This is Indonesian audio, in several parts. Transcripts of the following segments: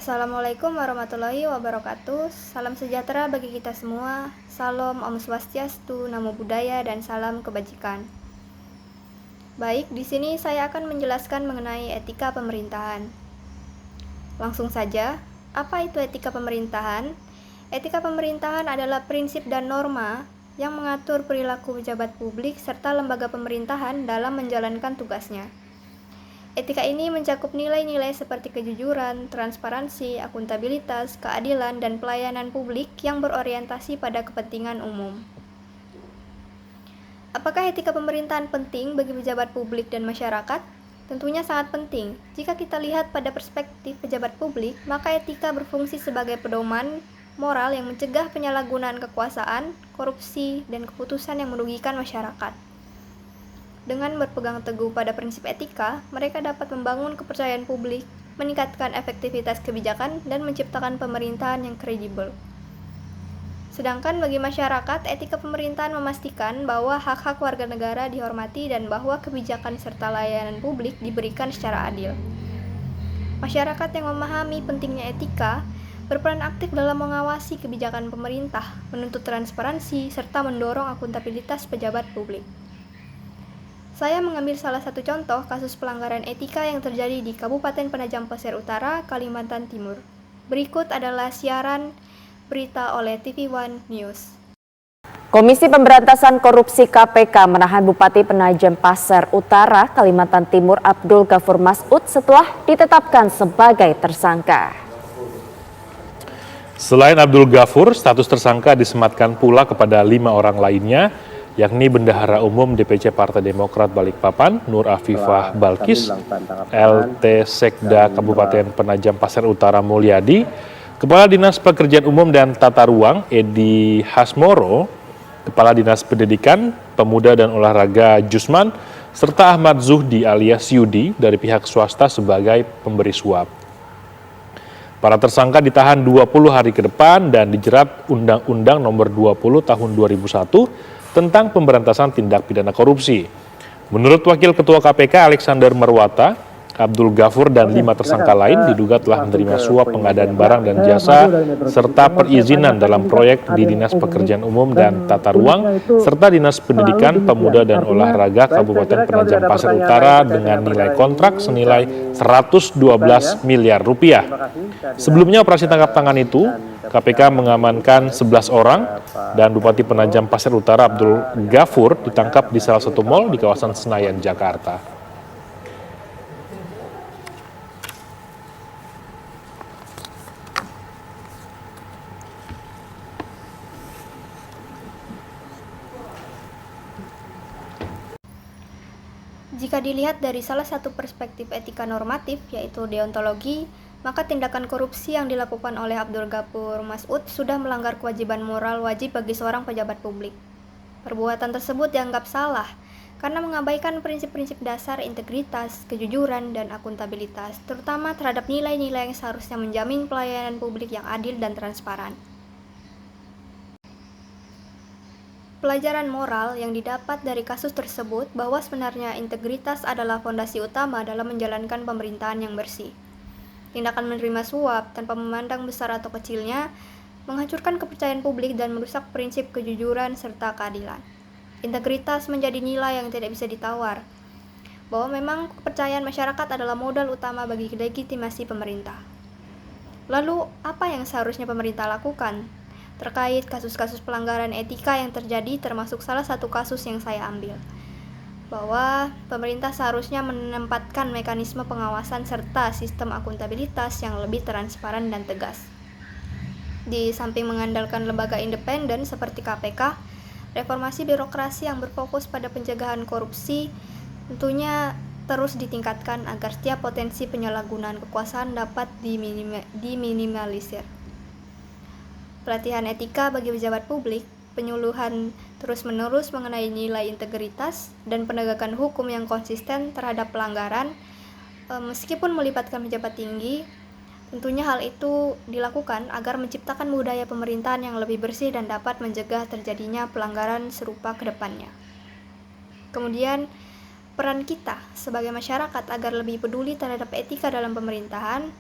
Assalamualaikum warahmatullahi wabarakatuh. Salam sejahtera bagi kita semua. Salam Om Swastiastu, Namo Buddhaya, dan salam kebajikan. Baik, di sini saya akan menjelaskan mengenai etika pemerintahan. Langsung saja, apa itu etika pemerintahan? Etika pemerintahan adalah prinsip dan norma yang mengatur perilaku pejabat publik serta lembaga pemerintahan dalam menjalankan tugasnya. Etika ini mencakup nilai-nilai seperti kejujuran, transparansi, akuntabilitas, keadilan, dan pelayanan publik yang berorientasi pada kepentingan umum. Apakah etika pemerintahan penting bagi pejabat publik dan masyarakat? Tentunya sangat penting. Jika kita lihat pada perspektif pejabat publik, maka etika berfungsi sebagai pedoman moral yang mencegah penyalahgunaan kekuasaan, korupsi, dan keputusan yang merugikan masyarakat. Dengan berpegang teguh pada prinsip etika, mereka dapat membangun kepercayaan publik, meningkatkan efektivitas kebijakan, dan menciptakan pemerintahan yang kredibel. Sedangkan bagi masyarakat, etika pemerintahan memastikan bahwa hak-hak warga negara dihormati dan bahwa kebijakan serta layanan publik diberikan secara adil. Masyarakat yang memahami pentingnya etika berperan aktif dalam mengawasi kebijakan pemerintah, menuntut transparansi, serta mendorong akuntabilitas pejabat publik. Saya mengambil salah satu contoh kasus pelanggaran etika yang terjadi di Kabupaten Penajam Pasir Utara, Kalimantan Timur. Berikut adalah siaran berita oleh TV One News. Komisi Pemberantasan Korupsi KPK menahan Bupati Penajam Pasir Utara, Kalimantan Timur Abdul Ghafur Mas'ud setelah ditetapkan sebagai tersangka. Selain Abdul Ghafur, status tersangka disematkan pula kepada 5 orang lainnya, yakni Bendahara Umum DPC Partai Demokrat Balikpapan, Nur Afifah Balkis, LT Sekda Kabupaten Penajam Pasir Utara Mulyadi, Kepala Dinas Pekerjaan Umum dan Tata Ruang Edi Hasmoro, Kepala Dinas Pendidikan, Pemuda dan Olahraga Jusman, serta Ahmad Zuhdi alias Yudi dari pihak swasta sebagai pemberi suap. Para tersangka ditahan 20 hari ke depan dan dijerat Undang-Undang Nomor 20 Tahun 2001 tentang pemberantasan tindak pidana korupsi. Menurut Wakil Ketua KPK Alexander Marwata, Abdul Ghafur dan 5 tersangka lain diduga telah menerima suap pengadaan barang dan jasa serta perizinan dalam proyek di Dinas Pekerjaan Umum dan Tata Ruang serta Dinas Pendidikan, Pemuda dan Olahraga Kabupaten Penajam Pasir Utara dengan nilai kontrak senilai 112 miliar rupiah. Sebelumnya operasi tangkap tangan itu, KPK mengamankan 11 orang dan Bupati Penajam Pasir Utara Abdul Ghafur ditangkap di salah satu mal di kawasan Senayan, Jakarta. Jika dilihat dari salah satu perspektif etika normatif, yaitu deontologi, maka tindakan korupsi yang dilakukan oleh Abdul Ghafur Mas'ud sudah melanggar kewajiban moral wajib bagi seorang pejabat publik. Perbuatan tersebut dianggap salah karena mengabaikan prinsip-prinsip dasar integritas, kejujuran, dan akuntabilitas, terutama terhadap nilai-nilai yang seharusnya menjamin pelayanan publik yang adil dan transparan. Pelajaran moral yang didapat dari kasus tersebut bahwa sebenarnya integritas adalah fondasi utama dalam menjalankan pemerintahan yang bersih. Tindakan menerima suap tanpa memandang besar atau kecilnya menghancurkan kepercayaan publik dan merusak prinsip kejujuran serta keadilan. Integritas menjadi nilai yang tidak bisa ditawar, bahwa memang kepercayaan masyarakat adalah modal utama bagi legitimasi pemerintah. Lalu, apa yang seharusnya pemerintah lakukan terkait kasus-kasus pelanggaran etika yang terjadi, termasuk salah satu kasus yang saya ambil, bahwa pemerintah seharusnya menempatkan mekanisme pengawasan serta sistem akuntabilitas yang lebih transparan dan tegas. Di samping mengandalkan lembaga independen seperti KPK, reformasi birokrasi yang berfokus pada pencegahan korupsi tentunya terus ditingkatkan agar setiap potensi penyalahgunaan kekuasaan dapat diminimalisir. Pelatihan etika bagi pejabat publik, penyuluhan terus-menerus mengenai nilai integritas, dan penegakan hukum yang konsisten terhadap pelanggaran, meskipun melibatkan pejabat tinggi, tentunya hal itu dilakukan agar menciptakan budaya pemerintahan yang lebih bersih dan dapat mencegah terjadinya pelanggaran serupa ke depannya. Kemudian, peran kita sebagai masyarakat agar lebih peduli terhadap etika dalam pemerintahan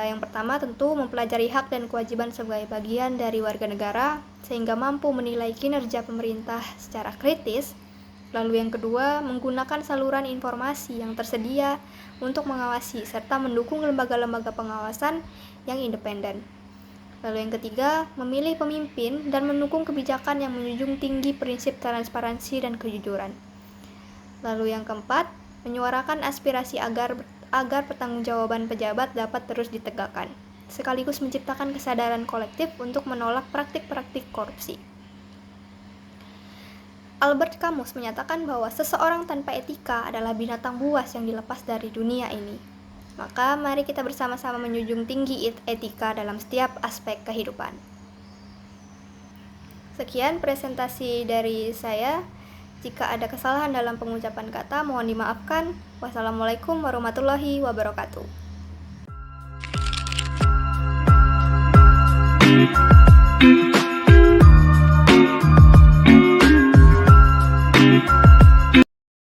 Yang pertama tentu mempelajari hak dan kewajiban sebagai bagian dari warga negara sehingga mampu menilai kinerja pemerintah secara kritis. Lalu yang kedua, menggunakan saluran informasi yang tersedia untuk mengawasi serta mendukung lembaga-lembaga pengawasan yang independen. Lalu yang ketiga, memilih pemimpin dan mendukung kebijakan yang menjunjung tinggi prinsip transparansi dan kejujuran. Lalu yang keempat, menyuarakan aspirasi agar pertanggungjawaban pejabat dapat terus ditegakkan, sekaligus menciptakan kesadaran kolektif untuk menolak praktik-praktik korupsi. Albert Camus menyatakan bahwa seseorang tanpa etika adalah binatang buas yang dilepas dari dunia ini. Maka mari kita bersama-sama menjunjung tinggi etika dalam setiap aspek kehidupan. Sekian presentasi dari saya. Jika ada kesalahan dalam pengucapan kata, mohon dimaafkan. Wassalamualaikum warahmatullahi wabarakatuh.